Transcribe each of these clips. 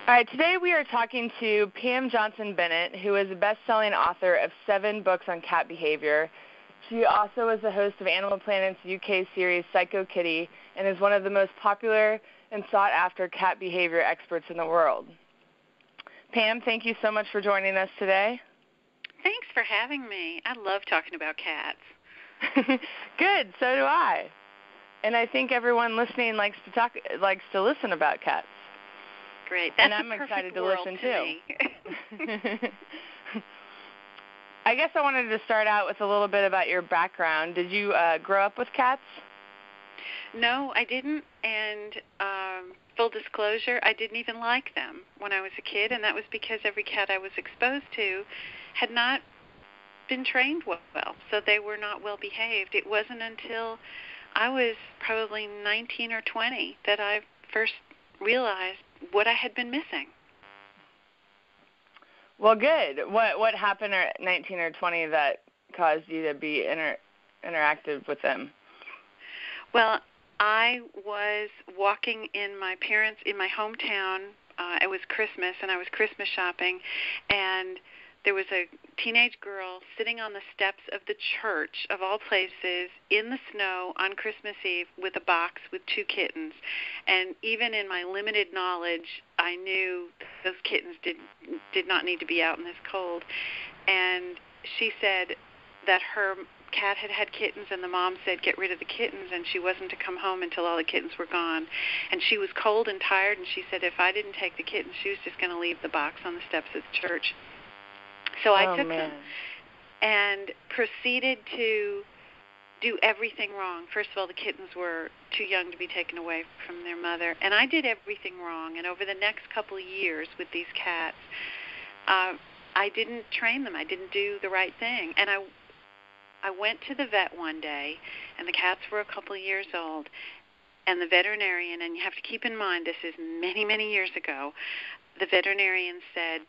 All right, today we are talking to Pam Johnson-Bennett, who is a best-selling author of 7 books on cat behavior. She also is the host of Animal Planet's UK series Psychocats and is one of the most popular and sought-after cat behavior experts in the world. Pam, thank you so much for joining us today. Thanks for having me. I love talking about cats. Good, so do I. And I think everyone listening likes to listen about cats. Great. That's and I'm excited to listen too. Me. I guess I wanted to start out with a little bit about your background. Did you grow up with cats? No, I didn't. And full disclosure, I didn't even like them when I was a kid, and that was because every cat I was exposed to had not been trained well, so they were not well behaved. It wasn't until I was probably 19 or 20 that I first realized what I had been missing. Well, good. What happened at 19 or 20 that caused you to be interactive with them? Well, I was walking in my hometown. It was Christmas, and I was Christmas shopping, and there was a teenage girl sitting on the steps of the church, of all places, in the snow on Christmas Eve with a box with 2 kittens. And even in my limited knowledge, I knew those kittens did not need to be out in this cold. And she said that her cat had had kittens, and the mom said, get rid of the kittens, and she wasn't to come home until all the kittens were gone. And she was cold and tired, and she said if I didn't take the kittens, she was just going to leave the box on the steps of the church. So I took them and proceeded to do everything wrong. First of all, the kittens were too young to be taken away from their mother, and I did everything wrong. And over the next couple of years with these cats, I didn't train them. I didn't do the right thing. And I went to the vet one day, and the cats were a couple of years old, and the veterinarian, and you have to keep in mind this is many, many years ago, the veterinarian said,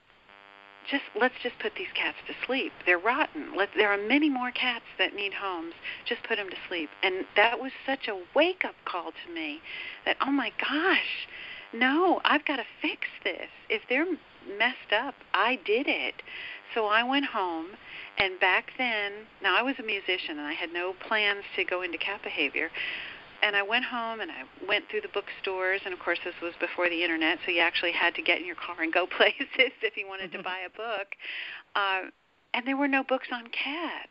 let's just put these cats to sleep. They're rotten. There are many more cats that need homes. Just put them to sleep. And that was such a wake-up call to me that, oh, my gosh, no, I've got to fix this. If they're messed up, I did it. So I went home, and back then, now I was a musician, and I had no plans to go into cat behavior. And I went home, and I went through the bookstores, and, of course, this was before the Internet, so you actually had to get in your car and go places if you wanted to buy a book. And there were no books on cats.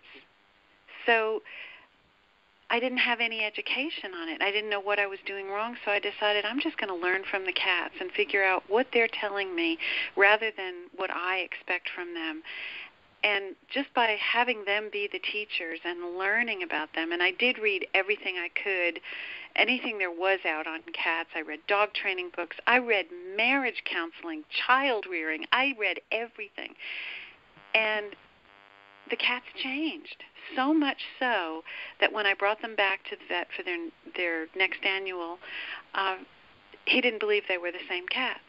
So I didn't have any education on it. I didn't know what I was doing wrong, so I decided I'm just going to learn from the cats and figure out what they're telling me rather than what I expect from them. And just by having them be the teachers and learning about them, and I did read everything I could, anything there was out on cats. I read dog training books. I read marriage counseling, child rearing. I read everything. And the cats changed, so much so that when I brought them back to the vet for their next annual, he didn't believe they were the same cats.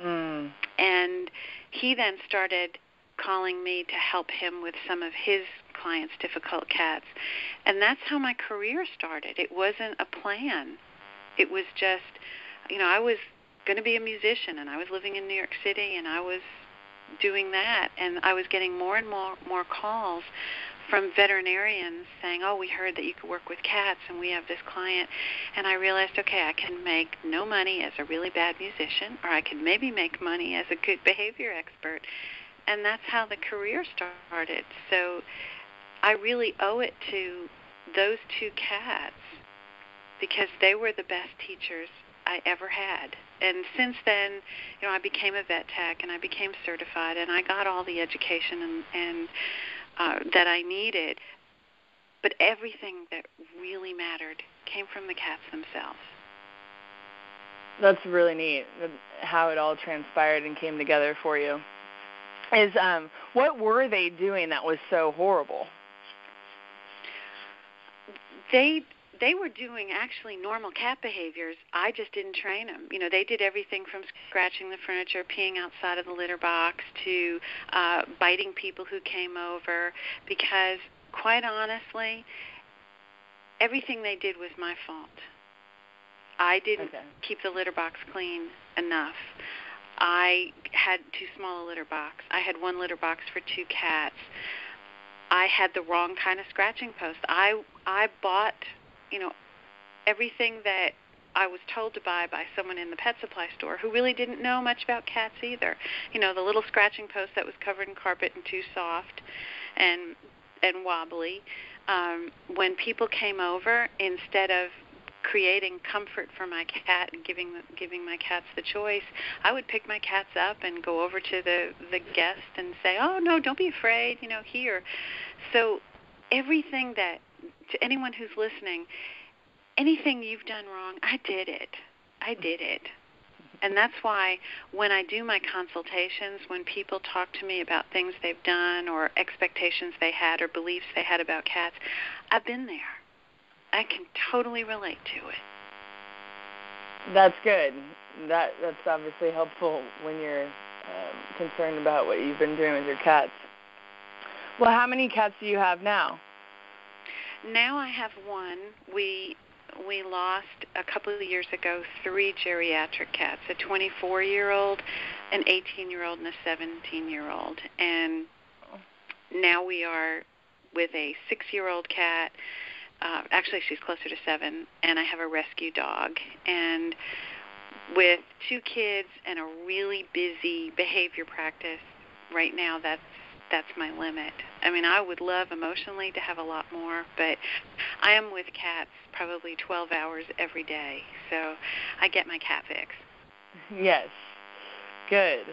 And he then started calling me to help him with some of his clients' difficult cats. And that's how my career started. It wasn't a plan. It was just, I was going to be a musician, and I was living in New York City, and I was doing that. And I was getting more and more calls from veterinarians saying, oh, we heard that you could work with cats, and we have this client. And I realized, okay, I can make no money as a really bad musician, or I can maybe make money as a good behavior expert. And that's how the career started. So I really owe it to those 2 cats because they were the best teachers I ever had. And since then, I became a vet tech, and I became certified, and I got all the education and that I needed. But everything that really mattered came from the cats themselves. That's really neat, how it all transpired and came together for you. What were they doing that was so horrible? They were doing actually normal cat behaviors. I just didn't train them. They did everything from scratching the furniture, peeing outside of the litter box, to biting people who came over, because quite honestly, everything they did was my fault. I didn't keep the litter box clean enough. I had too small a litter box. I had one litter box for 2 cats. I had the wrong kind of scratching post. I bought, everything that I was told to buy by someone in the pet supply store who really didn't know much about cats either. The little scratching post that was covered in carpet and too soft and wobbly. When people came over, instead of creating comfort for my cat and giving my cats the choice, I would pick my cats up and go over to the guest and say, "Oh no, don't be afraid, here." So everything that, to anyone who's listening, anything you've done wrong, I did it. And that's why when I do my consultations, when people talk to me about things they've done or expectations they had or beliefs they had about cats, I've been there. I can totally relate to it. That's good. That's obviously helpful when you're concerned about what you've been doing with your cats. Well, how many cats do you have now? Now I have one. We lost a couple of years ago 3 geriatric cats, a 24-year-old, an 18-year-old, and a 17-year-old. And now we are with a 6-year-old cat. Actually, she's closer to 7, and I have a rescue dog. And with 2 kids and a really busy behavior practice right now, that's my limit. I mean, I would love emotionally to have a lot more, but I am with cats probably 12 hours every day, so I get my cat fix. Yes, good.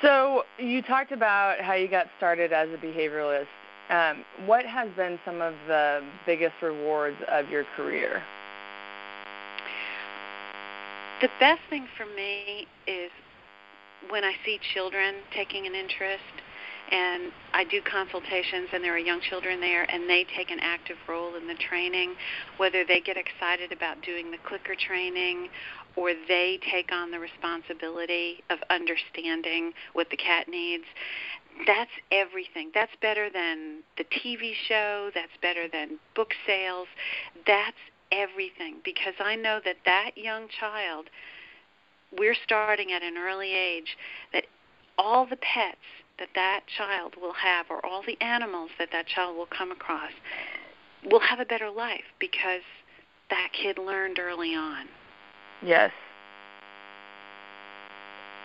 So you talked about how you got started as a behaviorist. What has been some of the biggest rewards of your career? The best thing for me is when I see children taking an interest, and I do consultations and there are young children there and they take an active role in the training, whether they get excited about doing the clicker training or they take on the responsibility of understanding what the cat needs. That's everything. That's better than the TV show. That's better than book sales. That's everything, because I know that young child, we're starting at an early age, that all the pets that child will have, or all the animals that child will come across, will have a better life because that kid learned early on. Yes.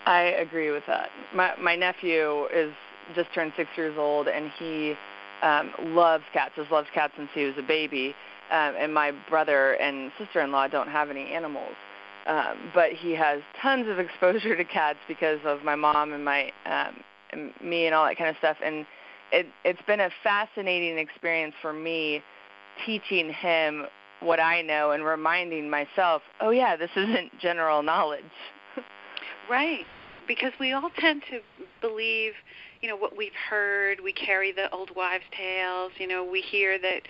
I agree with that. My nephew is just turned 6 years old, and he loves cats, has loved cats since he was a baby. And my brother and sister-in-law don't have any animals. But he has tons of exposure to cats because of my mom and and me and all that kind of stuff. And it's been a fascinating experience for me teaching him what I know and reminding myself, oh, yeah, this isn't general knowledge. Right, because we all tend to believe, what we've heard. We carry the old wives' tales. We hear that,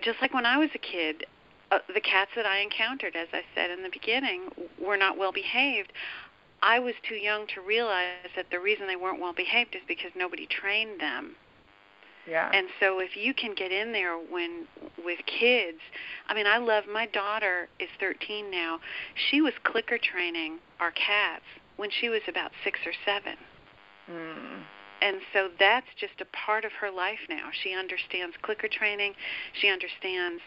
just like when I was a kid, the cats that I encountered, as I said in the beginning, were not well behaved. I was too young to realize that the reason they weren't well behaved is because nobody trained them. Yeah. And so if you can get in there with kids, I love, my daughter is 13 now. She was clicker training our cats when she was about 6 or 7. Mm. And so that's just a part of her life now. She understands clicker training. She understands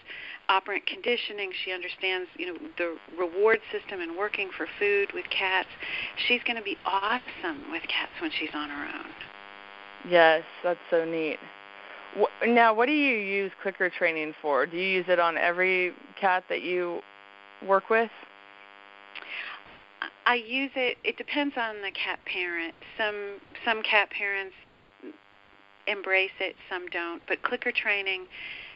operant conditioning. She understands, the reward system and working for food with cats. She's going to be awesome with cats when she's on her own. Yes, that's so neat. Now, what do you use clicker training for? Do you use it on every cat that you work with? I use it. It depends on the cat parent. Some cat parents embrace it, some don't. But clicker training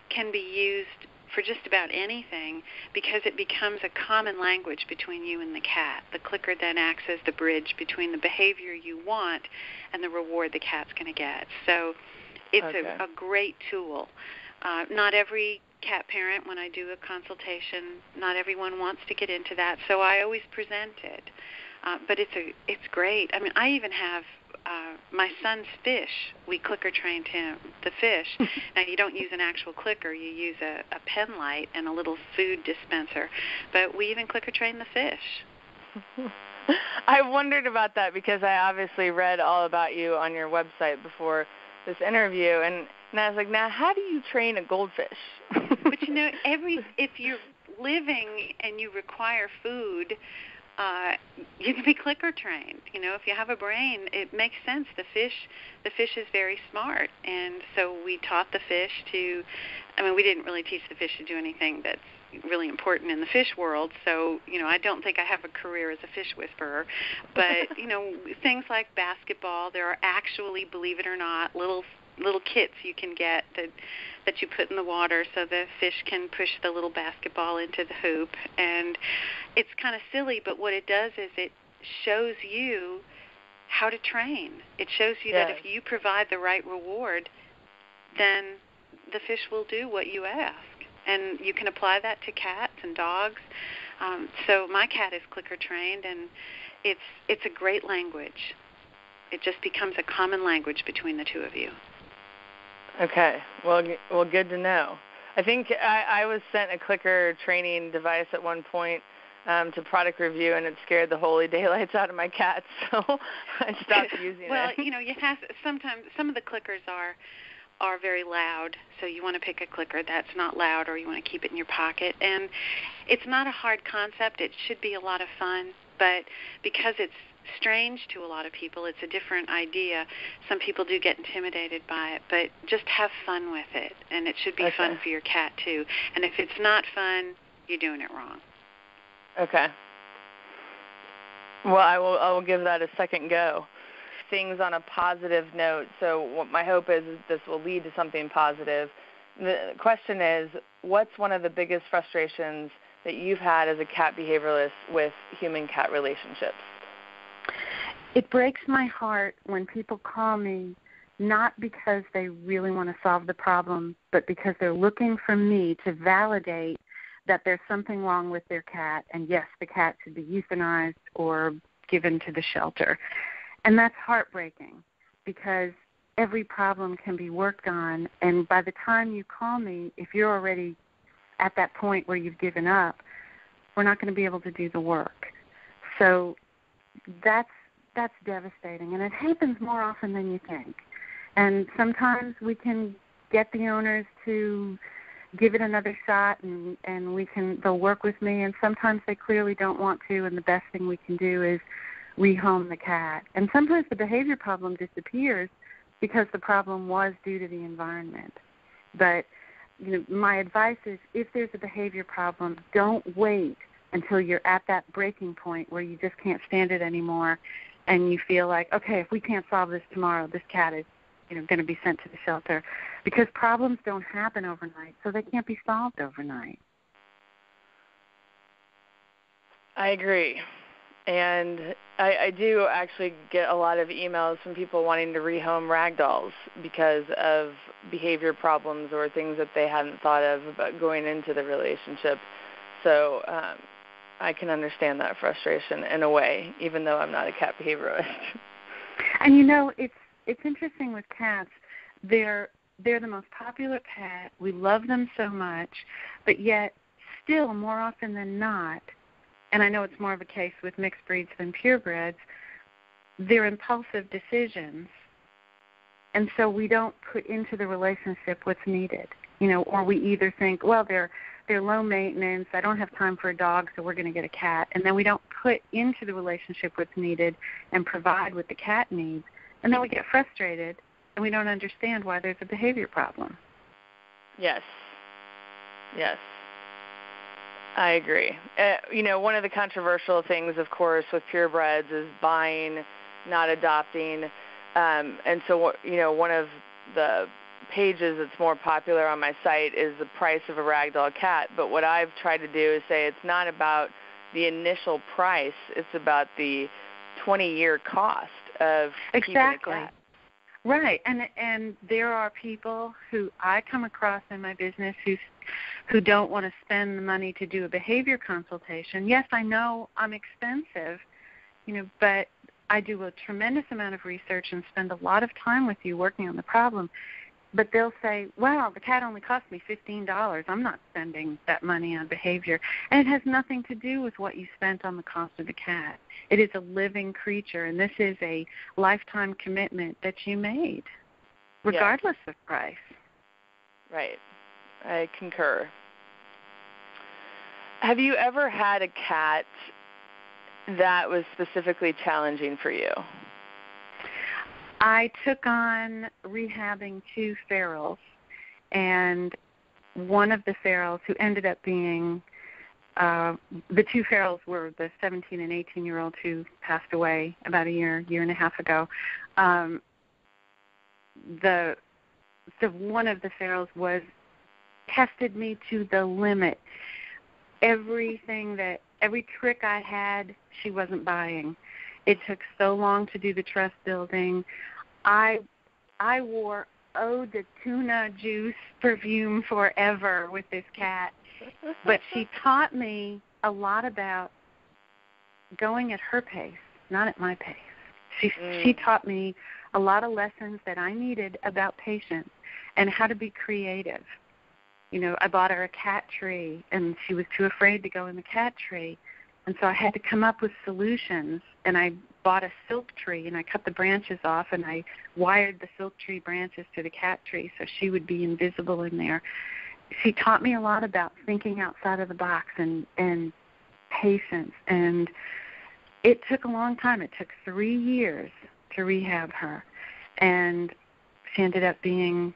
can be used for just about anything because it becomes a common language between you and the cat. The clicker then acts as the bridge between the behavior you want and the reward the cat's going to get. So it's a great tool. Not every cat parent, when I do a consultation, not everyone wants to get into that, so I always present it. But it's great. I even have my son's fish. We clicker trained him, the fish. Now, you don't use an actual clicker. You use a pen light and a little food dispenser. But we even clicker train the fish. I wondered about that because I obviously read all about you on your website before this interview, and I was like, now how do you train a goldfish? But if you're living and you require food, you can be clicker trained. If you have a brain, it makes sense. The fish is very smart, and so we taught the fish to. We didn't really teach the fish to do anything that's really important in the fish world. So, I don't think I have a career as a fish whisperer. But, things like basketball, there are actually, believe it or not, little kits you can get that you put in the water so the fish can push the little basketball into the hoop. And it's kind of silly, but what it does is it shows you how to train. It shows you that if you provide the right reward, then the fish will do what you ask. And you can apply that to cats and dogs. So my cat is clicker trained, and it's a great language. It just becomes a common language between the two of you. Okay. Well, good to know. I think I was sent a clicker training device at one point to product review, and it scared the holy daylights out of my cats, so I stopped using it. Well, you have sometimes some of the clickers are very loud, so you want to pick a clicker that's not loud, or you want to keep it in your pocket. And it's not a hard concept. It should be a lot of fun, but because it's strange to a lot of people, it's a different idea. Some people do get intimidated by it, but just have fun with it, and it should be fun for your cat too. And if it's not fun, you're doing it wrong. Okay. Well, I will give that a second go. Things on a positive note. So what my hope is this will lead to something positive. The question is, what's one of the biggest frustrations that you've had as a cat behavioralist with human-cat relationships? It breaks my heart when people call me not because they really want to solve the problem, but because they're looking for me to validate that there's something wrong with their cat, and yes, the cat should be euthanized or given to the shelter. And that's heartbreaking because every problem can be worked on, and by the time you call me, if you're already at that point where you've given up, we're not going to be able to do the work. So that's devastating, and it happens more often than you think. And sometimes we can get the owners to give it another shot, and they'll work with me, and sometimes they clearly don't want to, and the best thing we can do is rehome the cat. And sometimes the behavior problem disappears because the problem was due to the environment. But my advice is, if there's a behavior problem, don't wait until you're at that breaking point where you just can't stand it anymore, and you feel like, okay, if we can't solve this tomorrow, this cat is going to be sent to the shelter, because problems don't happen overnight, so they can't be solved overnight. I agree. And I do actually get a lot of emails from people wanting to rehome ragdolls because of behavior problems or things that they hadn't thought of about going into the relationship. So I can understand that frustration in a way, even though I'm not a cat behaviorist. And it's interesting with cats. They're the most popular pet. We love them so much, but yet still more often than not, and I know it's more of a case with mixed breeds than purebreds, they're impulsive decisions, and so we don't put into the relationship what's needed, or we either think, well, they're low maintenance, I don't have time for a dog, so we're going to get a cat, and then we don't put into the relationship what's needed and provide what the cat needs, and then we get frustrated, and we don't understand why there's a behavior problem. Yes. I agree. One of the controversial things, of course, with purebreds is buying, not adopting. And so, one of the pages that's more popular on my site is the price of a ragdoll cat. But what I've tried to do is say it's not about the initial price. It's about the 20-year cost of keeping a cat. Right, and there are people who I come across in my business who don't want to spend the money to do a behavior consultation. Yes, I know I'm expensive, but I do a tremendous amount of research and spend a lot of time with you working on the problem. but they'll say, well, the cat only cost me $15. I'm not spending that money on behavior. And it has nothing to do with what you spent on the cost of the cat. It is a living creature, and this is a lifetime commitment that you made, regardless of price. Right. I concur. Have you ever had a cat that was specifically challenging for you? I took on rehabbing 2 ferals, and one of the ferals who ended up being, the 2 ferals were the 17 and 18-year-old who passed away about a year and a half ago. So one of the ferals tested me to the limit. Every trick I had, she wasn't buying. It took so long to do the trust building. I wore Eau de Tuna Juice perfume forever with this cat, but she taught me a lot about going at her pace, not at my pace. She taught me a lot of lessons that I needed about patience and how to be creative. You know, I bought her a cat tree, and she was too afraid to go in the cat tree. And so I had to come up with solutions, and I bought a silk tree, and I cut the branches off, and I wired the silk tree branches to the cat tree so she would be invisible in there. She taught me a lot about thinking outside of the box and patience, and it took a long time. It took 3 years to rehab her, and she ended up being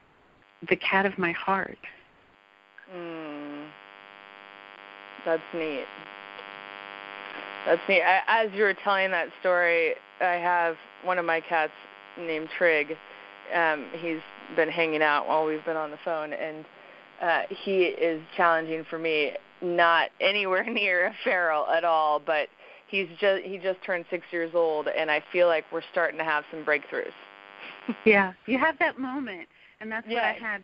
the cat of my heart. That's neat. That's neat. As you were telling that story, I have one of my cats named Trig. He's been hanging out while we've been on the phone, and he is challenging for me. Not anywhere near a feral at all, but he just turned 6 years old, and I feel like we're starting to have some breakthroughs. Yeah, you have that moment, and that's what I had.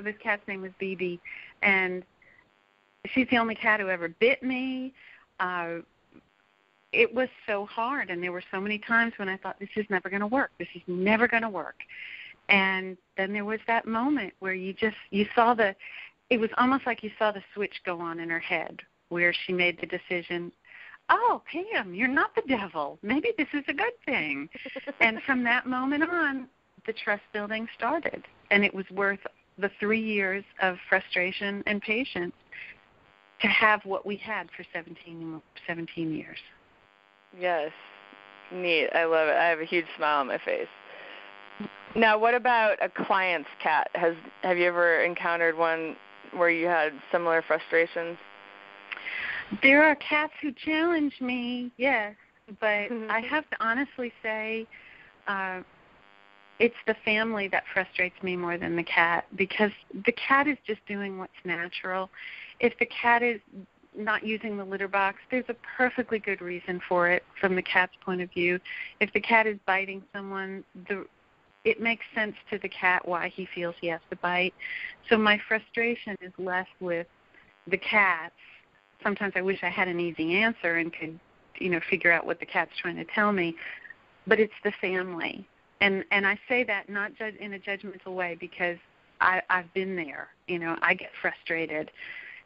This cat's name was BB, and she's the only cat who ever bit me. It was so hard, and there were so many times when I thought, this is never going to work. This is never going to work. And then there was that moment where you saw it was almost like you saw the switch go on in her head where she made the decision, oh, Pam, you're not the devil. Maybe this is a good thing. And from that moment on, the trust building started, and it was worth the 3 years of frustration and patience to have what we had for 17 years. Yes. Neat. I love it. I have a huge smile on my face. Now, what about a client's cat? Have you ever encountered one where you had similar frustrations? There are cats who challenge me, yes, but I have to honestly say it's the family that frustrates me more than the cat, because the cat is just doing what's natural. If the cat is not using the litter box, there's a perfectly good reason for it from the cat's point of view. If the cat is biting someone, it makes sense to the cat why he feels he has to bite. So my frustration is less with the cats. Sometimes I wish I had an easy answer and could, figure out what the cat's trying to tell me. But it's the family. And I say that not in a judgmental way, because I've been there. I get frustrated.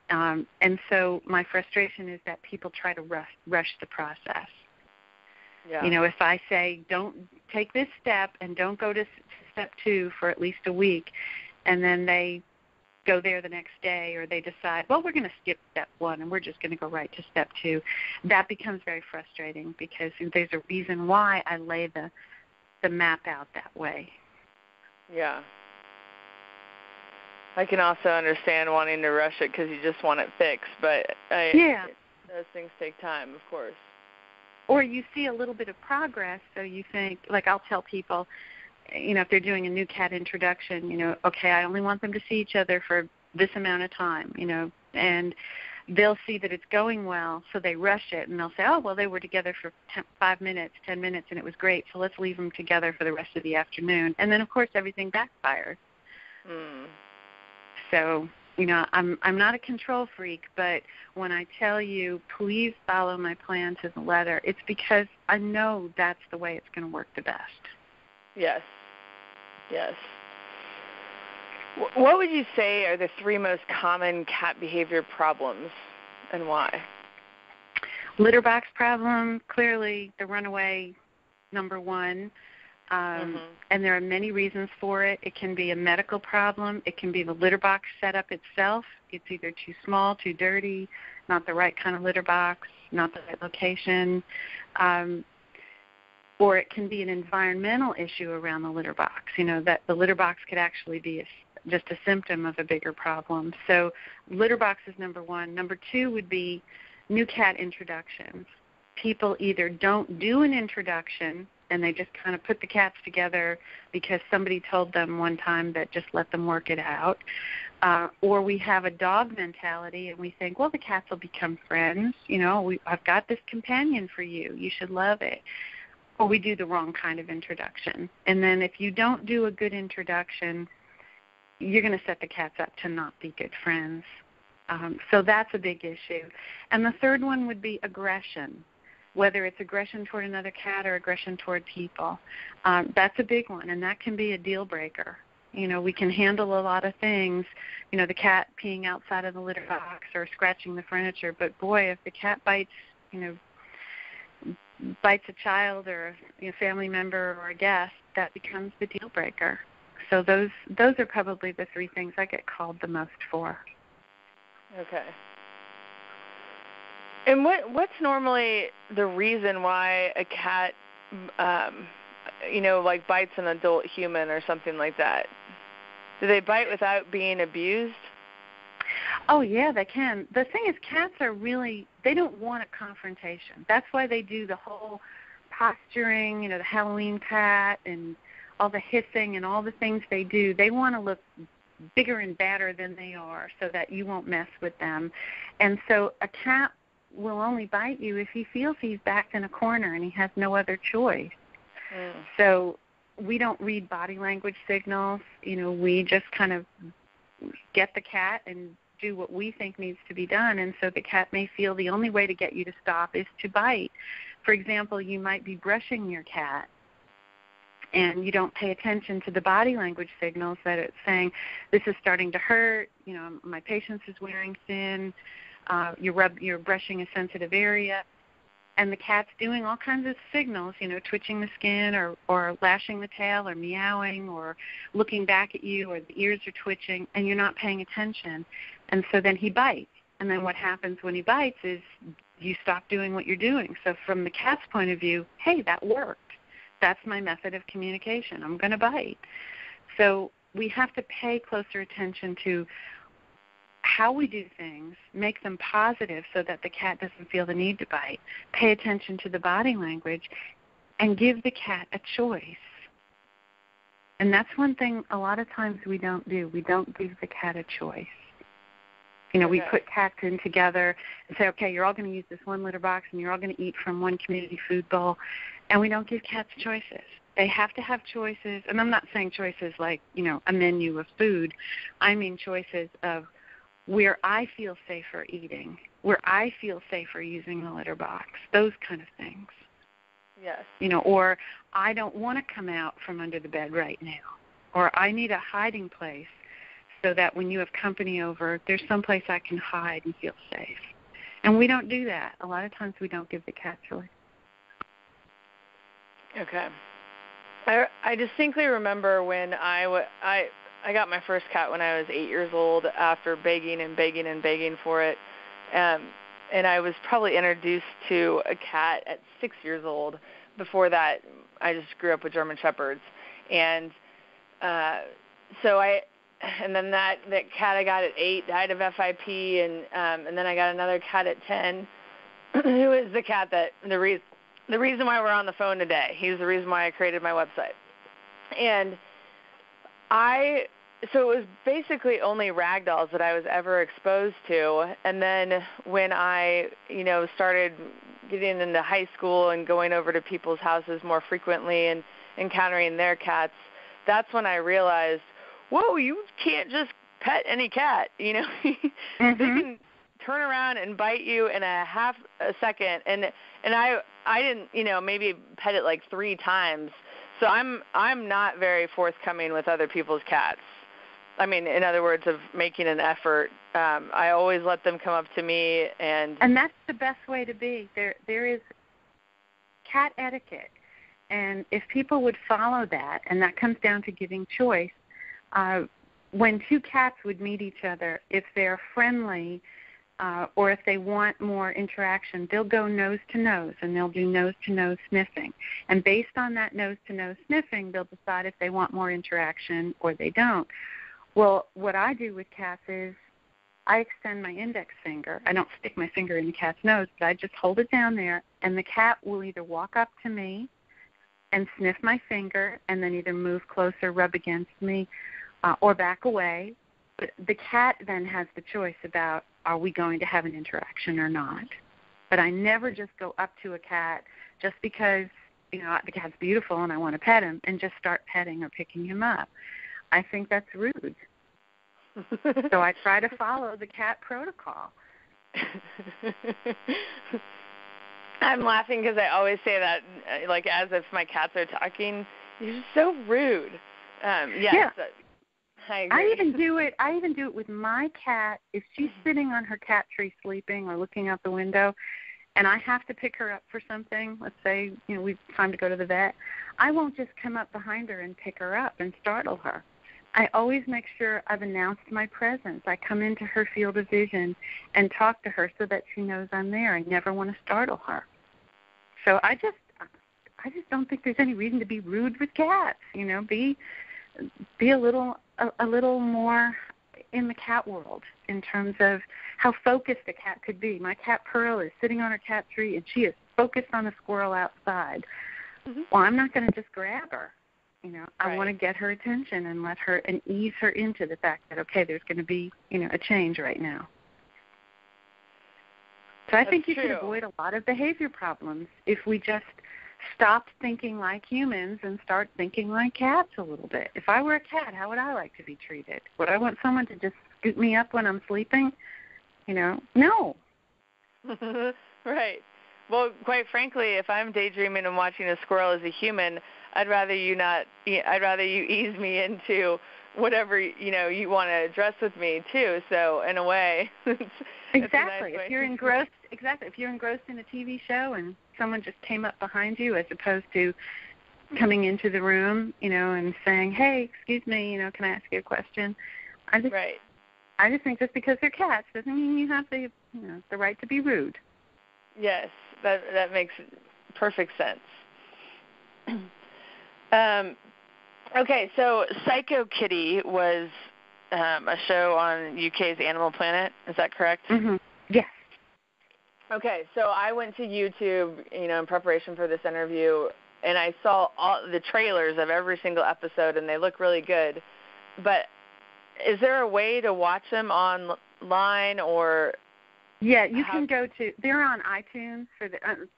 And so my frustration is that people try to rush the process. Yeah. If I say, don't take this step and don't go to step 2 for at least a week, and then they go there the next day, or they decide, well, we're going to skip step 1 and we're just going to go right to step 2, that becomes very frustrating, because there's a reason why I lay the map out that way. Yeah. I can also understand wanting to rush it because you just want it fixed, but those things take time, of course. Or you see a little bit of progress, so you think, like I'll tell people, if they're doing a new cat introduction, okay, I only want them to see each other for this amount of time, and they'll see that it's going well, so they rush it, and they'll say, oh, well, they were together for 5 minutes, 10 minutes, and it was great, so let's leave them together for the rest of the afternoon. And then, of course, everything backfires. So, I'm not a control freak, but when I tell you, please follow my plan to the letter, it's because I know that's the way it's going to work the best. Yes. Yes. What would you say are the 3 most common cat behavior problems, and why? Litter box problem, clearly the runaway, number 1. And there are many reasons for it. It can be a medical problem. It can be the litter box setup itself. It's either too small, too dirty, not the right kind of litter box, not the right location. Or it can be an environmental issue around the litter box, that the litter box could actually be just a symptom of a bigger problem. So litter box is number 1. Number 2 would be new cat introductions. People either don't do an introduction and they just kind of put the cats together because somebody told them one time that just let them work it out. Or we have a dog mentality and we think, well, the cats will become friends. I've got this companion for you. You should love it. Or we do the wrong kind of introduction. And then if you don't do a good introduction, you're going to set the cats up to not be good friends. So that's a big issue. And the third one would be aggression, whether it's aggression toward another cat or aggression toward people. That's a big one, and that can be a deal breaker. We can handle a lot of things, the cat peeing outside of the litter box or scratching the furniture, but boy, if the cat bites a child or a family member or a guest, that becomes the deal breaker. So those are probably the 3 things I get called the most for. Okay. And what's normally the reason why a cat, bites an adult human or something like that? Do they bite without being abused? Oh, yeah, they can. The thing is, cats are they don't want a confrontation. That's why they do the whole posturing, the Halloween cat and all the hissing and all the things they do. They want to look bigger and badder than they are so that you won't mess with them. And so a cat will only bite you if he feels he's backed in a corner and he has no other choice. So we don't read body language signals. We just kind of get the cat and do what we think needs to be done. And so the cat may feel the only way to get you to stop is to bite. For example, you might be brushing your cat and you don't pay attention to the body language signals that it's saying, this is starting to hurt, my patience is wearing thin, you're brushing a sensitive area, and the cat's doing all kinds of signals, twitching the skin or lashing the tail or meowing or looking back at you, or the ears are twitching, and you're not paying attention. And so then he bites. And then what happens when he bites is you stop doing what you're doing. So from the cat's point of view, hey, that worked. That's my method of communication. I'm going to bite. So we have to pay closer attention to how we do things, make them positive so that the cat doesn't feel the need to bite, pay attention to the body language, and give the cat a choice. And that's one thing a lot of times we don't do. We don't give the cat a choice. We put cats in together and say, okay, you're all going to use this one litter box and you're all going to eat from one community food bowl, and we don't give cats choices. They have to have choices, and I'm not saying choices like, a menu of food. I mean choices of where I feel safer eating, where I feel safer using the litter box, those kind of things. Yes. Or I don't want to come out from under the bed right now, or I need a hiding place so that when you have company over, there's someplace I can hide and feel safe. And we don't do that. A lot of times we don't give the cat choice. Okay. I distinctly remember when I got my first cat when I was 8 years old after begging and begging and begging for it. And I was probably introduced to a cat at 6 years old. Before that, I just grew up with German Shepherds. And and then that cat I got at 8 died of FIP, and then I got another cat at 10, who is the cat that the reason why we're on the phone today. He's the reason why I created my website. And so it was basically only ragdolls that I was ever exposed to. And then when I, started getting into high school and going over to people's houses more frequently and encountering their cats, that's when I realized, whoa, you can't just pet any cat. They can turn around and bite you in a half a second. And I didn't, maybe pet it like 3 times. So I'm not very forthcoming with other people's cats. in other words, of making an effort. I always let them come up to me, and that's the best way to be. There is cat etiquette, and if people would follow that, and that comes down to giving choice. When two cats would meet each other, if they're friendly or if they want more interaction, they'll go nose to nose, and they'll do nose-to-nose sniffing. And based on that nose-to-nose sniffing, they'll decide if they want more interaction or they don't. Well, what I do with cats is I extend my index finger. I don't stick my finger in the cat's nose, but I just hold it down there, and the cat will either walk up to me and sniff my finger and then either move closer, rub against me, or back away. But the cat then has the choice about, are we going to have an interaction or not? But I never just go up to a cat just because, the cat's beautiful and I want to pet him and just start petting or picking him up. I think that's rude. So I try to follow the cat protocol. I'm laughing because I always say that, like, as if my cats are talking. You're just so rude. Yes. Yeah. I agree. I even do it with my cat. If she's sitting on her cat tree sleeping or looking out the window, and I have to pick her up for something, let's say, we've time to go to the vet, I won't just come up behind her and pick her up and startle her. I always make sure I've announced my presence. I come into her field of vision and talk to her so that she knows I'm there. I never want to startle her. So I just don't think there's any reason to be rude with cats. Be a little more in the cat world in terms of how focused a cat could be. My cat Pearl is sitting on her cat tree, and she is focused on a squirrel outside. Mm-hmm. Well, I'm not going to just grab her. I want to get her attention and let her and ease her into the fact that, okay, there's going to be, a change right now. So I think you could avoid a lot of behavior problems if we just stopped thinking like humans and start thinking like cats a little bit. If I were a cat, how would I like to be treated? Would I want someone to just scoop me up when I'm sleeping? No. Right. Well, quite frankly, if I'm daydreaming and watching a squirrel as a human, I'd rather you ease me into whatever you want to address with me too. So in a way, exactly. If you're engrossed in a TV show and someone just came up behind you, as opposed to coming into the room, and saying, "Hey, excuse me, can I ask you a question?" I just think just because they're cats doesn't mean you have the right to be rude. Yes, that makes perfect sense. Okay, so Psycho Kitty was a show on UK's Animal Planet. Is that correct? Mm-hmm. Yes. Okay, so I went to YouTube, in preparation for this interview, and I saw all the trailers of every single episode, and they look really good. But is there a way to watch them online or? Yeah, you can go to. They're on iTunes.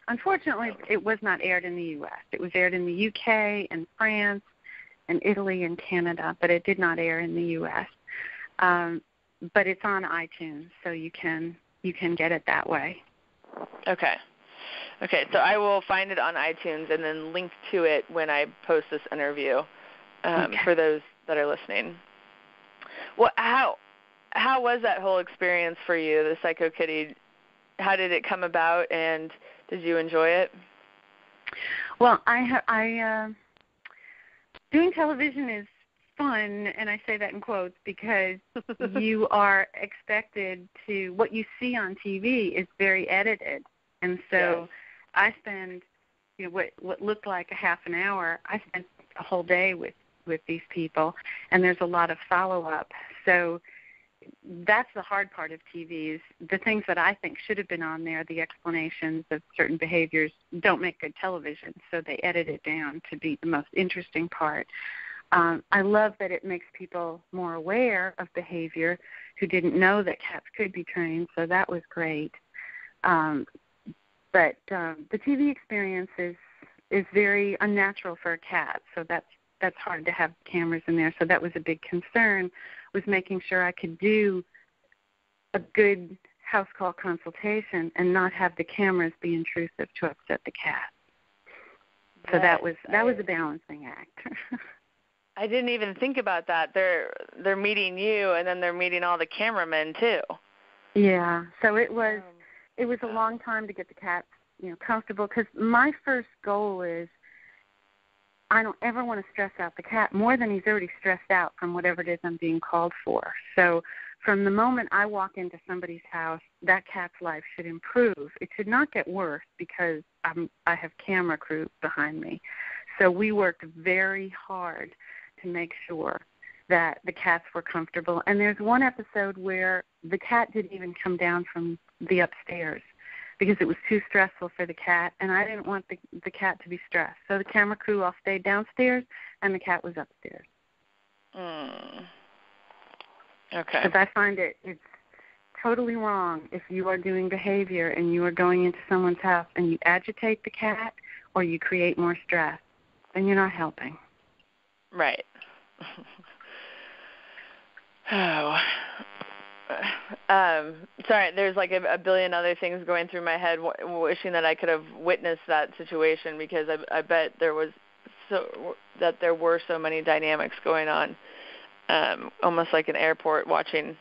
Unfortunately, it was not aired in the U.S. It was aired in the U.K. and France and Italy and Canada, but it did not air in the U.S. But it's on iTunes, so you can get it that way. Okay, so I will find it on iTunes and then link to it when I post this interview for those that are listening. Well, how was that whole experience for you, the Psycho Kitty? How did it come about, and did you enjoy it? Well, doing television is fun, and I say that in quotes because you are expected to, what you see on TV is very edited. And so yes. I spend, what looked like a half an hour, I spent a whole day with these people, and there's a lot of follow-up. So that's the hard part of TV is the things that I think should have been on there, the explanations of certain behaviors don't make good television, so they edit it down to be the most interesting part. I love that it makes people more aware of behavior who didn't know that cats could be trained, so that was great. But the TV experience is very unnatural for a cat, so that's hard to have cameras in there. So that was a big concern, was making sure I could do a good house call consultation and not have the cameras be intrusive to upset the cat. So that was a balancing act. I didn't even think about that. They're meeting you, and then they're meeting all the cameramen too. Yeah. So it was a long time to get the cats, comfortable. Because my first goal is I don't ever want to stress out the cat more than he's already stressed out from whatever it is I'm being called for. So from the moment I walk into somebody's house, that cat's life should improve. It should not get worse because I have camera crew behind me. So we worked very hard to make sure that the cats were comfortable. And there's one episode where the cat didn't even come down from the upstairs because it was too stressful for the cat, and I didn't want the cat to be stressed. So the camera crew all stayed downstairs, and the cat was upstairs. Okay. Because I find it's totally wrong if you are doing behavior and you are going into someone's house and you agitate the cat or you create more stress, then you're not helping. Right. Sorry, there's like a billion other things going through my head, wishing that I could have witnessed that situation, because I bet there were so many dynamics going on, almost like an airport watching.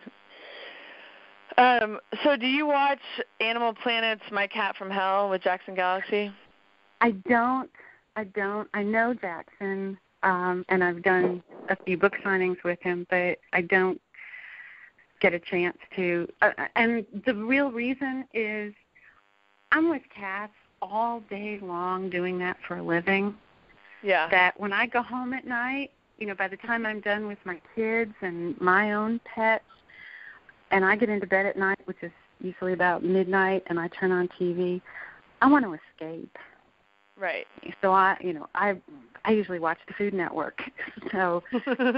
So do you watch Animal Planet's My Cat from Hell with Jackson Galaxy? I don't. I know Jackson, and I've done a few book signings with him, but I don't get a chance to. And the real reason is I'm with cats all day long doing that for a living. Yeah. That when I go home at night, by the time I'm done with my kids and my own pets, and I get into bed at night, which is usually about midnight, and I turn on TV, I want to escape. Right. So I usually watch the Food Network. So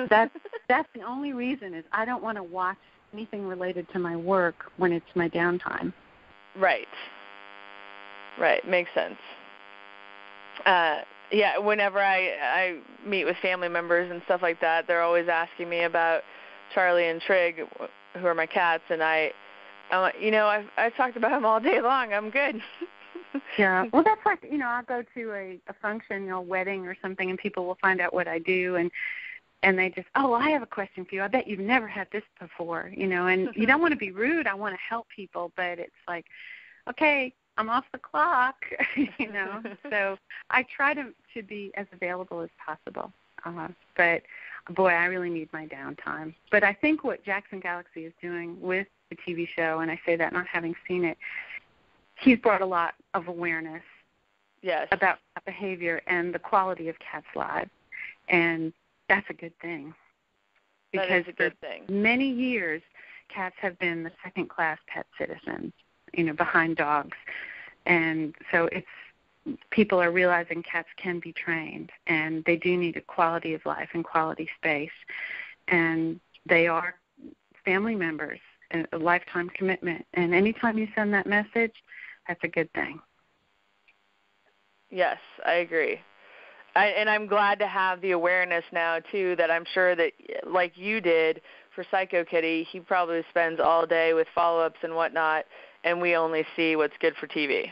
that's the only reason is I don't want to watch anything related to my work when it's my downtime. Right. Right. Makes sense. Yeah, whenever I meet with family members and stuff like that, they're always asking me about Charlie and Trig, who are my cats, and I've talked about them all day long. I'm good. Yeah. Well, that's like, I'll go to a function, a wedding or something, and people will find out what I do, and they just, I have a question for you. I bet you've never had this before, and you don't want to be rude. I want to help people, but it's like, okay, I'm off the clock, So I try to be as available as possible. But, boy, I really need my downtime. But I think what Jackson Galaxy is doing with the TV show, and I say that not having seen it, he's brought a lot of awareness about cat behavior and the quality of cats' lives. And that's a good thing. Because that is a good thing. For many years, cats have been the second-class pet citizens, behind dogs. And so people are realizing cats can be trained, and they do need a quality of life and quality space. And they are family members, a lifetime commitment. And anytime you send that message, that's a good thing. Yes, I agree. And I'm glad to have the awareness now, too, that I'm sure that, like you did for Psycho Kitty, he probably spends all day with follow-ups and whatnot, and we only see what's good for TV.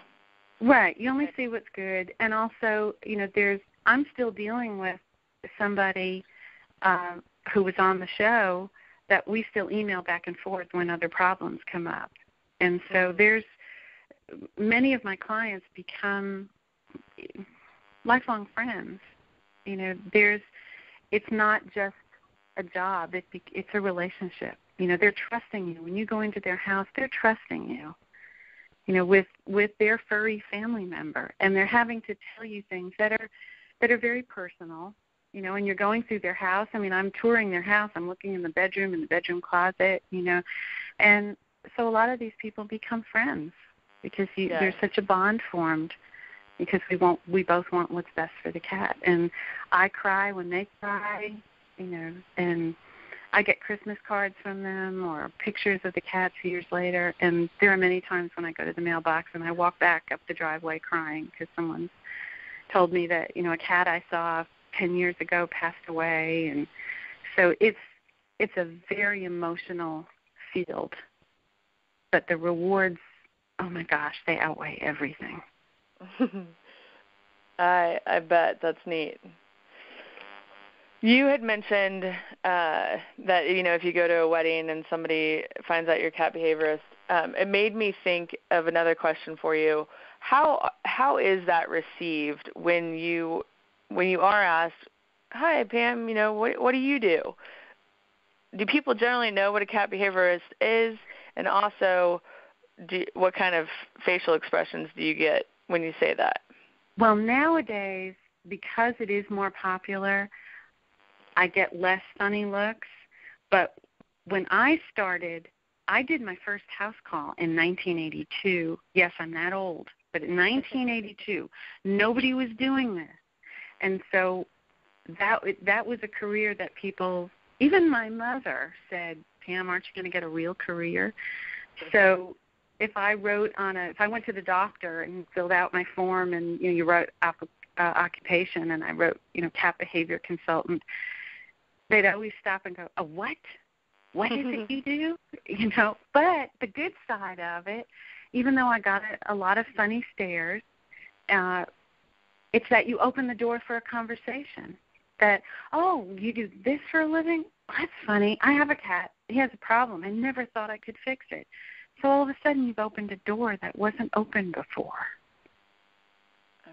Right. You only see what's good. And also, I'm still dealing with somebody who was on the show that we still email back and forth when other problems come up. And so there's many of my clients become lifelong friends. It's not just a job. It's a relationship. They're trusting you. When you go into their house, they're trusting you, with their furry family member. And they're having to tell you things that are very personal, and you're going through their house. I mean, I'm touring their house. I'm looking in the bedroom closet, And so a lot of these people become friends because there's such a bond formed. Because we both want what's best for the cat. And I cry when they cry, and I get Christmas cards from them or pictures of the cats years later. And there are many times when I go to the mailbox and I walk back up the driveway crying because someone told me that, a cat I saw 10 years ago passed away. And so it's a very emotional field. But the rewards, oh my gosh, they outweigh everything. I bet. That's neat. You had mentioned that, if you go to a wedding and somebody finds out you're a cat behaviorist, it made me think of another question for you. How is that received when you are asked, "Hi, Pam, what do you do?" Do people generally know what a cat behaviorist is? And also, what kind of facial expressions do you get when you say that? Well, nowadays, because it is more popular, I get less funny looks. But when I started, I did my first house call in 1982. Yes, I'm that old. But in 1982, nobody was doing this. And so that was a career that people, even my mother said, "Pam, aren't you going to get a real career?" So if I went to the doctor and filled out my form and, you wrote occupation and I wrote, cat behavior consultant, they'd always stop and go, "A what? What is it you do?" But the good side of it, even though I got a lot of funny stares, it's that you open the door for a conversation. That, "Oh, you do this for a living? That's funny. I have a cat. He has a problem. I never thought I could fix it." So all of a sudden you've opened a door that wasn't open before.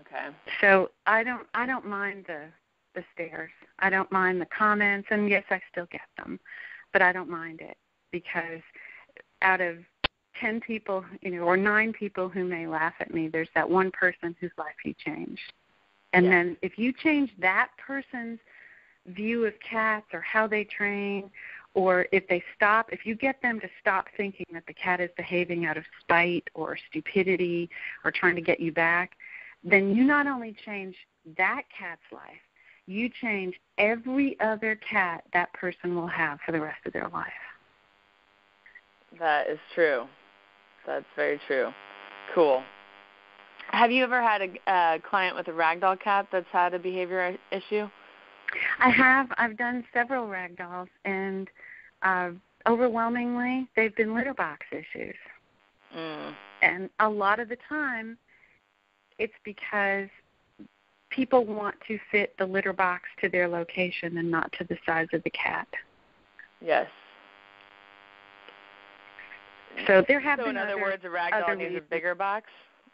Okay. So I don't mind the stares. I don't mind the comments, and yes, I still get them, but I don't mind it because out of 10 people, or 9 people who may laugh at me, there's that one person whose life you changed. And then if you change that person's view of cats or how they train, or if you get them to stop thinking that the cat is behaving out of spite or stupidity or trying to get you back, then you not only change that cat's life, you change every other cat that person will have for the rest of their life. That is true. That's very true. Cool. Have you ever had a client with a Ragdoll cat that's had a behavior issue? I have. I've done several Ragdolls, and overwhelmingly, they've been litter box issues. And a lot of the time, it's because people want to fit the litter box to their location and not to the size of the cat. Yes. So there have been in other words, a Ragdoll needs a bigger box?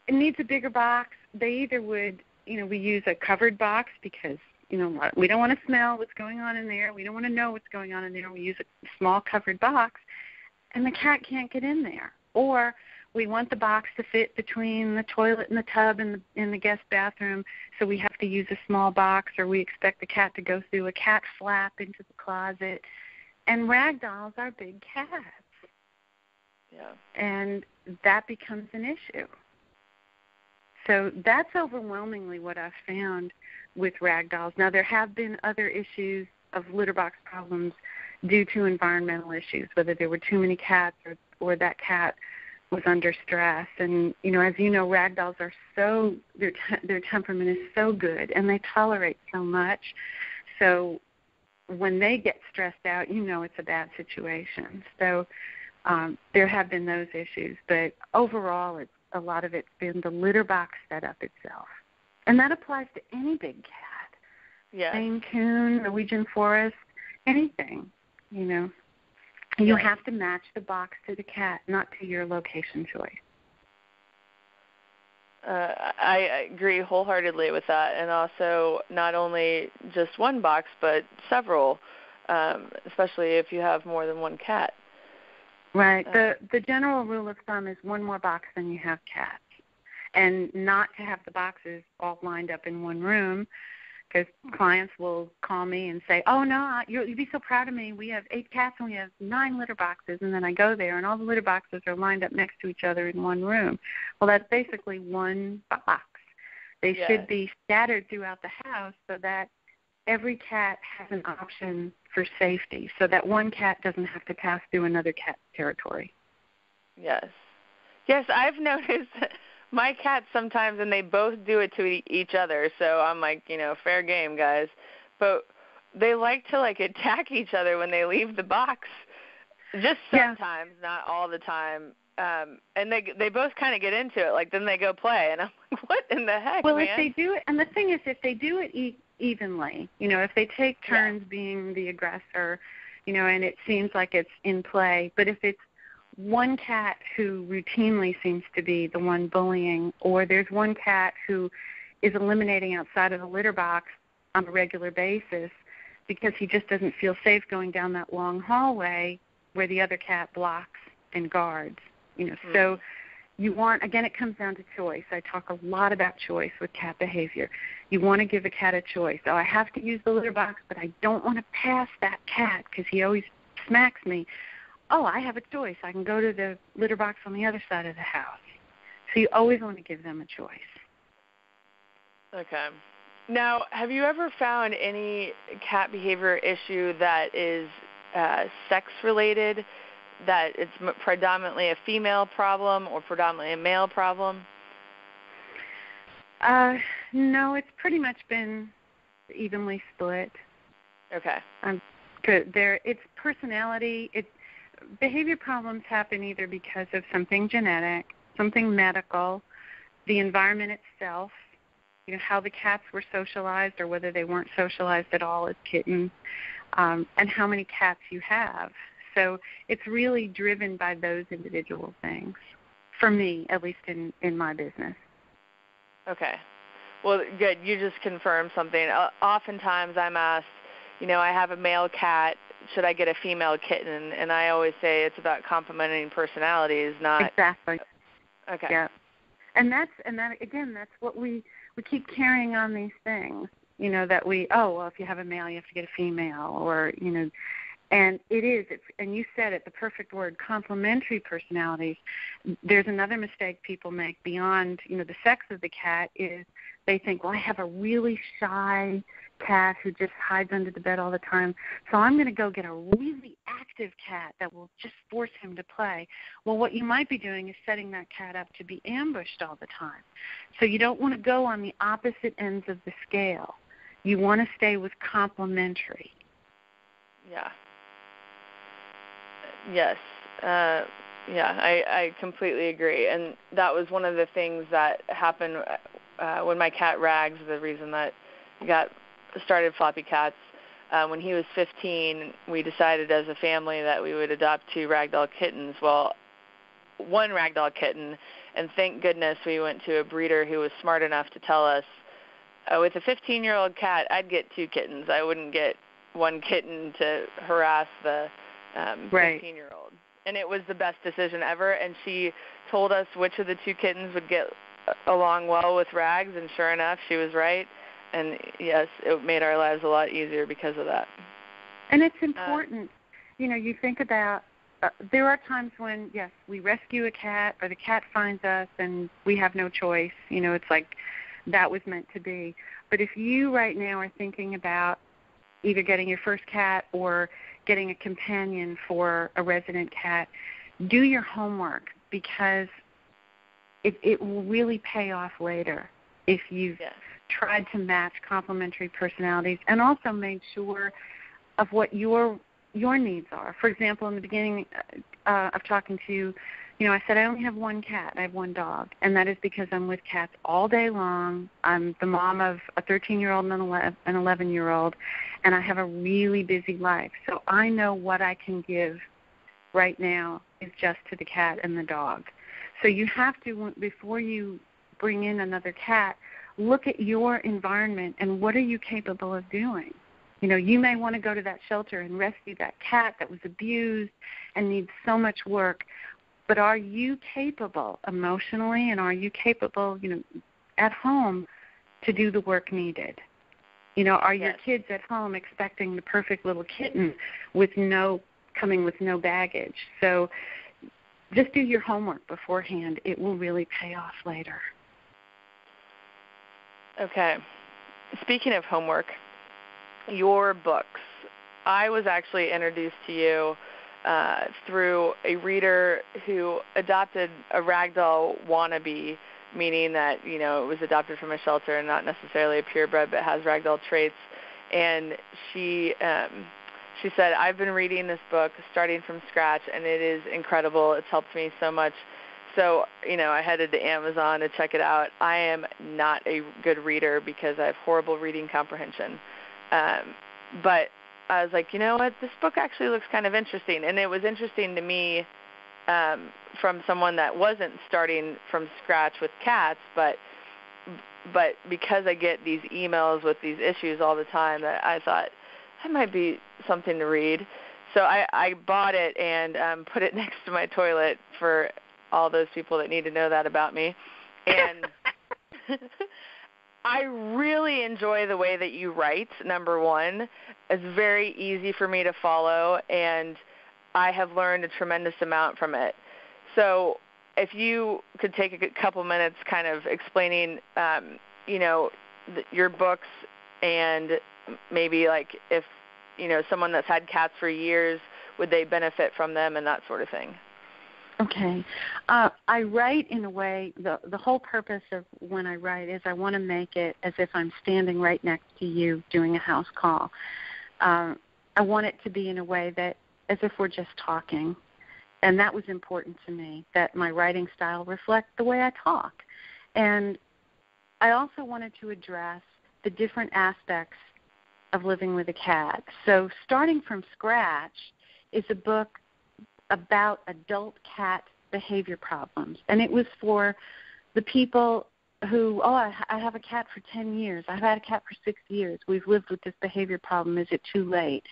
It needs a bigger box. They either would, we use a covered box because, we don't want to smell what's going on in there. We don't want to know what's going on in there. We use a small covered box, and the cat can't get in there. Or we want the box to fit between the toilet and the tub and in the guest bathroom, so we have to use a small box, or we expect the cat to go through a cat flap into the closet. And Ragdolls are big cats. Yeah. And that becomes an issue. So that's overwhelmingly what I've found with Ragdolls. Now, there have been other issues of litter box problems due to environmental issues, whether there were too many cats or that cat was under stress. And, as you know, Ragdolls are their temperament is so good, and they tolerate so much. So when they get stressed out, it's a bad situation. So there have been those issues. But overall, a lot of it's been the litter box setup itself. And that applies to any big cat. Yeah. Maine Coon, Norwegian Forest, anything, You have to match the box to the cat, not to your location choice. I agree wholeheartedly with that. And also not only just one box, but several, especially if you have more than one cat. Right. The general rule of thumb is one more box than you have cats, and not to have the boxes all lined up in one room, because clients will call me and say, "Oh, no, you'd be so proud of me. We have 8 cats and we have 9 litter boxes." And then I go there and all the litter boxes are lined up next to each other in one room. Well, that's basically one box. They should be scattered throughout the house so that every cat has an option for safety, so that one cat doesn't have to pass through another cat's territory. Yes. Yes, I've noticed my cats sometimes, and they both do it to each other, so I'm like, fair game, guys. But they like to, attack each other when they leave the box. Just sometimes, not all the time. and they both kind of get into it. Like, then they go play, and I'm like, what in the heck, well, man? if they do it, and the thing is, if they do it evenly, if they take turns being the aggressor, and it seems like it's in play, but if it's one cat who routinely seems to be the one bullying, or there's one cat who is eliminating outside of the litter box on a regular basis because he just doesn't feel safe going down that long hallway where the other cat blocks and guards, So you want, again, it comes down to choice. I talk a lot about choice with cat behavior. You want to give a cat a choice. Oh, I have to use the litter box, but I don't want to pass that cat because he always smacks me. Oh, I have a choice. I can go to the litter box on the other side of the house. So you always want to give them a choice. Okay. Now, have you ever found any cat behavior issue that is sex-related, that it's predominantly a female problem or predominantly a male problem? No, it's pretty much been evenly split. Okay. It's personality. Behavior problems happen either because of something genetic, something medical, the environment itself, how the cats were socialized or whether they weren't socialized at all as kittens, and how many cats you have. So it's really driven by those individual things, for me, at least in my business. Okay. Well, good. You just confirmed something. Oftentimes I'm asked, I have a male cat, should I get a female kitten? And I always say it's about complementing personalities, not... Exactly. Okay. Yeah. And that's what we keep carrying on these things, that if you have a male, you have to get a female, or, and and you said it, the perfect word, complementary personalities. There's another mistake people make beyond, the sex of the cat is they think, well, I have a really shy cat who just hides under the bed all the time, so I'm going to go get a really active cat that will just force him to play. Well, what you might be doing is setting that cat up to be ambushed all the time. So you don't want to go on the opposite ends of the scale. You want to stay with complementary. Yeah. Yes. I completely agree. And that was one of the things that happened when my cat Rags, the reason that got started Floppycats. When he was 15, we decided as a family that we would adopt 2 Ragdoll kittens. Well, 1 Ragdoll kitten, and thank goodness we went to a breeder who was smart enough to tell us, with a 15-year-old cat, I'd get 2 kittens. I wouldn't get 1 kitten to harass the 15-year-old. And it was the best decision ever, and she told us which of the 2 kittens would get along well with Rags, and sure enough, she was right. And, yes, it made our lives a lot easier because of that. And it's important. You think about, there are times when, yes, we rescue a cat or the cat finds us and we have no choice. It's like that was meant to be. But if you right now are thinking about either getting your first cat or getting a companion for a resident cat, do your homework, because it will really pay off later if you've tried to match complementary personalities and also made sure of what your needs are. For example, in the beginning of talking to you, I said I only have 1 cat. I have 1 dog, and that is because I'm with cats all day long. I'm the mom of a 13-year-old and an 11-year-old, and I have a really busy life. So I know what I can give right now is just to the cat and the dog. So you have to, before you bring in another cat, look at your environment and what are you capable of doing. You may want to go to that shelter and rescue that cat that was abused and needs so much work, but are you capable emotionally, and are you capable, at home to do the work needed? Are your kids at home expecting the perfect little kitten coming with no baggage? So just do your homework beforehand. It will really pay off later. Okay. Speaking of homework, your books. I was actually introduced to you through a reader who adopted a Ragdoll wannabe, meaning that, it was adopted from a shelter and not necessarily a purebred, but has Ragdoll traits. And she she said, I've been reading this book starting from scratch, and it is incredible. It's helped me so much. So, I headed to Amazon to check it out. I am not a good reader because I have horrible reading comprehension. But I was like, you know what, this book actually looks kind of interesting. And it was interesting to me from someone that wasn't starting from scratch with cats, but because I get these emails with these issues all the time, that I thought that might be something to read. So I bought it and put it next to my toilet for all those people that need to know that about me. And I really enjoy the way that you write, number one. It's very easy for me to follow, and I have learned a tremendous amount from it. So if you could take a couple minutes kind of explaining, your books, and maybe like if, someone that's had cats for years, would they benefit from them and that sort of thing? Okay. I write in a way, the whole purpose of when I write is I want to make it as if I'm standing right next to you doing a house call. I want it to be in a way that as if we're just talking. And that was important to me, that my writing style reflects the way I talk. And I also wanted to address the different aspects of living with a cat. So Starting from Scratch is a book about adult cat behavior problems. And it was for the people who, I have a cat for 10 years. I've had a cat for 6 years. We've lived with this behavior problem. Is it too late?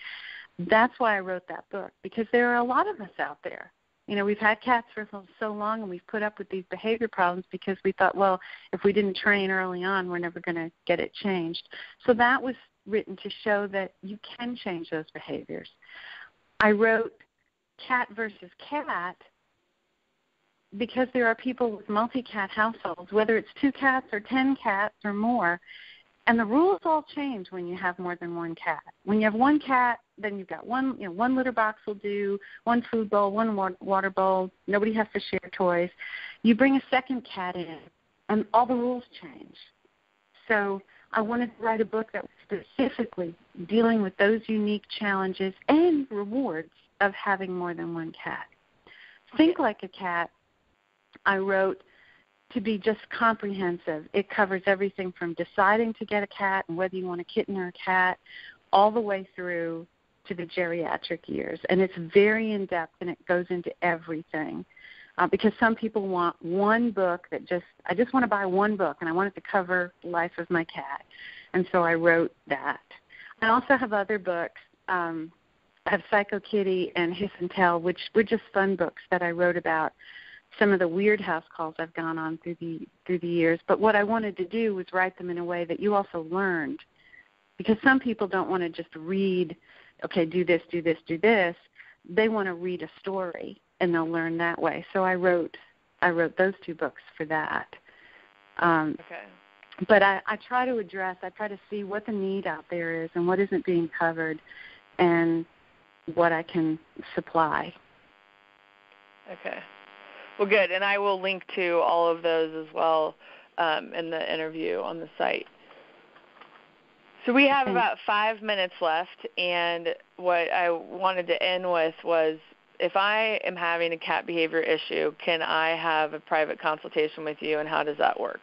That's why I wrote that book, because there are a lot of us out there. We've had cats for so long, and we've put up with these behavior problems because we thought, well, if we didn't train early on, we're never going to get it changed. So that was written to show that you can change those behaviors. I wrote Cat versus Cat because there are people with multi-cat households, whether it's 2 cats or 10 cats or more, and the rules all change when you have more than one cat. When you have one cat, then you've got one litter box will do, one food bowl, one water bowl. Nobody has to share toys. You bring a second cat in, and all the rules change. So I wanted to write a book that was specifically dealing with those unique challenges and rewards of having more than one cat. Think Like a Cat, I wrote to be just comprehensive. It covers everything from deciding to get a cat and whether you want a kitten or a cat, all the way through to the geriatric years. And it's very in-depth, and it goes into everything. Because some people want one book I just want to buy one book, and I want it to cover the life of my cat. And so I wrote that. I also have other books. I have Psycho Kitty and Hiss and Tell, which were just fun books that I wrote about some of the weird house calls I've gone on through the years. But what I wanted to do was write them in a way that you also learned, because some people don't want to just read, okay, do this, do this, do this. They want to read a story, and they'll learn that way. So I wrote those 2 books for that. Okay. But I try to see what the need out there is and what isn't being covered and what I can supply. Okay. Well, good. And I will link to all of those as well in the interview on the site. So we have about 5 minutes left, and what I wanted to end with was, if I am having a cat behavior issue, can I have a private consultation with you, and how does that work?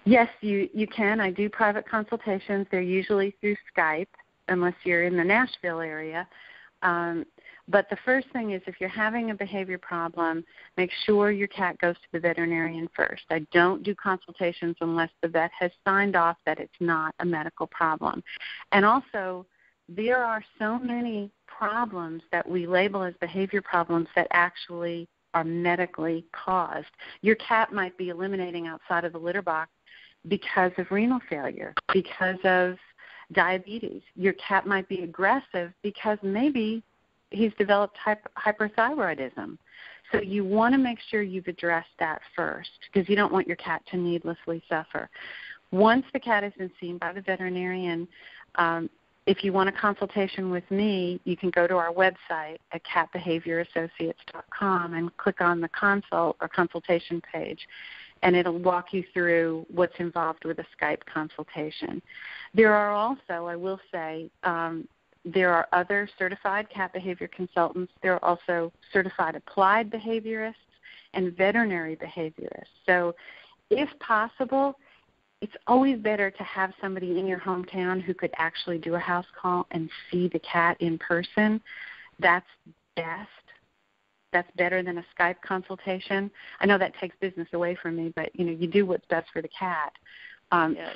Yes, you can. I do private consultations. They're usually through Skype, unless you're in the Nashville area. But the first thing is, if you're having a behavior problem, make sure your cat goes to the veterinarian first. I don't do consultations unless the vet has signed off that it's not a medical problem. And also, there are so many problems that we label as behavior problems that actually are medically caused. Your cat might be eliminating outside of the litter box because of renal failure, because of diabetes. Your cat might be aggressive because maybe he's developed hyperthyroidism. So you want to make sure you've addressed that first, because you don't want your cat to needlessly suffer. Once the cat has been seen by the veterinarian, if you want a consultation with me, you can go to our website at catbehaviораssociates.com and click on the consult or consultation page, and it'll walk you through what's involved with a Skype consultation. There are also, I will say, There are other certified cat behavior consultants. There are also certified applied behaviorists and veterinary behaviorists. So if possible, it's always better to have somebody in your hometown who could actually do a house call and see the cat in person. That's best. That's better than a Skype consultation. I know that takes business away from me, but you do what's best for the cat. Yes.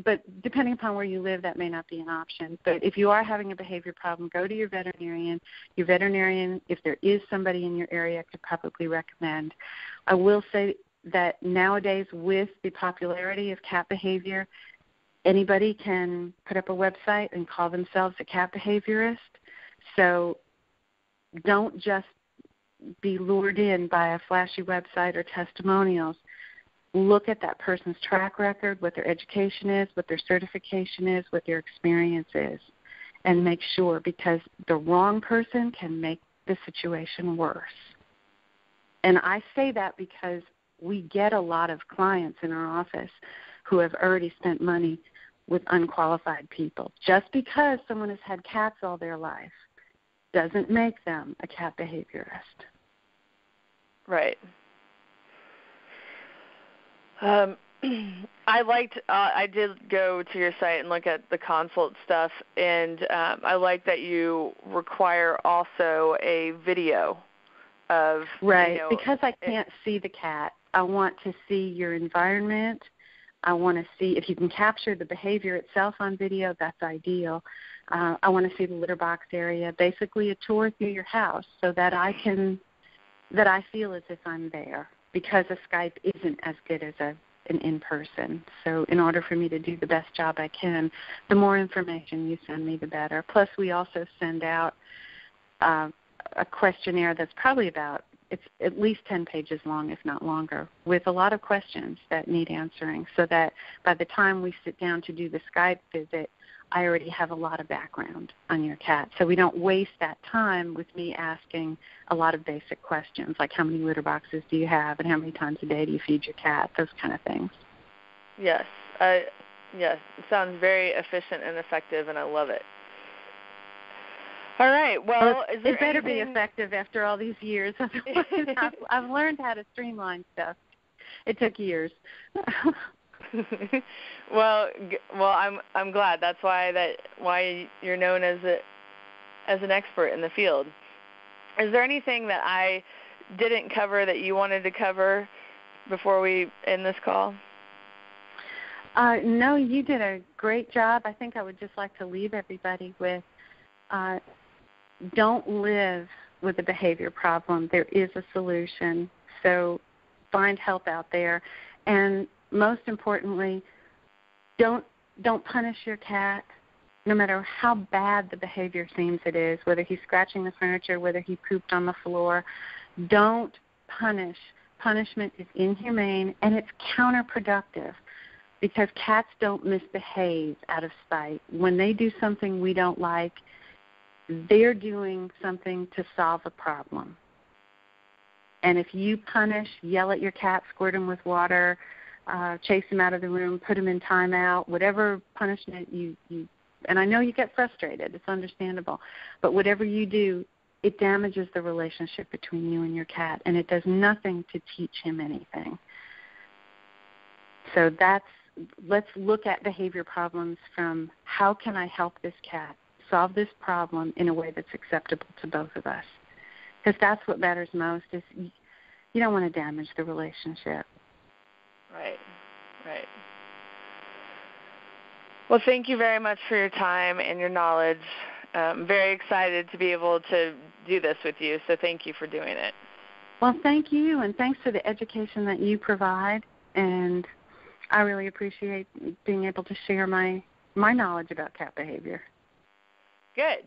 But depending upon where you live, that may not be an option. But if you are having a behavior problem, go to your veterinarian. Your veterinarian, if there is somebody in your area, could probably recommend. I will say that nowadays, with the popularity of cat behavior, anybody can put up a website and call themselves a cat behaviorist. So don't just be lured in by a flashy website or testimonials. Look at that person's track record, what their education is, what their certification is, what their experience is, and make sure, because the wrong person can make the situation worse. And I say that because we get a lot of clients in our office who have already spent money with unqualified people. Just because someone has had cats all their life doesn't make them a cat behaviorist. Right. I did go to your site and look at the consult stuff, and I like that you require also a video of right, because I can't see the cat. I want to see your environment. I want to see if you can capture the behavior itself on video. That's ideal. I want to see the litter box area, basically a tour through your house, so that I feel as if I'm there, because a Skype isn't as good as an in-person. So in order for me to do the best job I can, the more information you send me, the better. Plus, we also send out a questionnaire that's probably it's at least 10 pages long, if not longer, with a lot of questions that need answering, so that by the time we sit down to do the Skype visit, I already have a lot of background on your cat. So we don't waste that time with me asking a lot of basic questions, like how many litter boxes do you have and how many times a day do you feed your cat, those kind of things. Yes. Yes. It sounds very efficient and effective, and I love it. All right. Well, is there it better anything... be effective after all these years. Otherwise, I've learned how to streamline stuff. It took years. well, I'm glad. That's why you're known as an expert in the field. Is there anything that I didn't cover that you wanted to cover before we end this call? No, you did a great job. I think I would just like to leave everybody with don't live with a behavior problem. There is a solution. So find help out there. And most importantly, don't punish your cat, no matter how bad the behavior seems it is, whether he's scratching the furniture, whether he pooped on the floor. Don't punish. Punishment is inhumane, and it's counterproductive, because cats don't misbehave out of spite. When they do something we don't like, they're doing something to solve a problem. And if you punish, yell at your cat, squirt him with water, chase him out of the room, put him in timeout, whatever punishment you and I know you get frustrated, it's understandable, but whatever you do, it damages the relationship between you and your cat, and it does nothing to teach him anything. So let's look at behavior problems from how can I help this cat solve this problem in a way that's acceptable to both of us. Because that's what matters most, is you don't want to damage the relationship. Right. Well, thank you very much for your time and your knowledge. I'm very excited to be able to do this with you, so thank you for doing it. Well, thank you, and thanks for the education that you provide, and I really appreciate being able to share my knowledge about cat behavior. Good.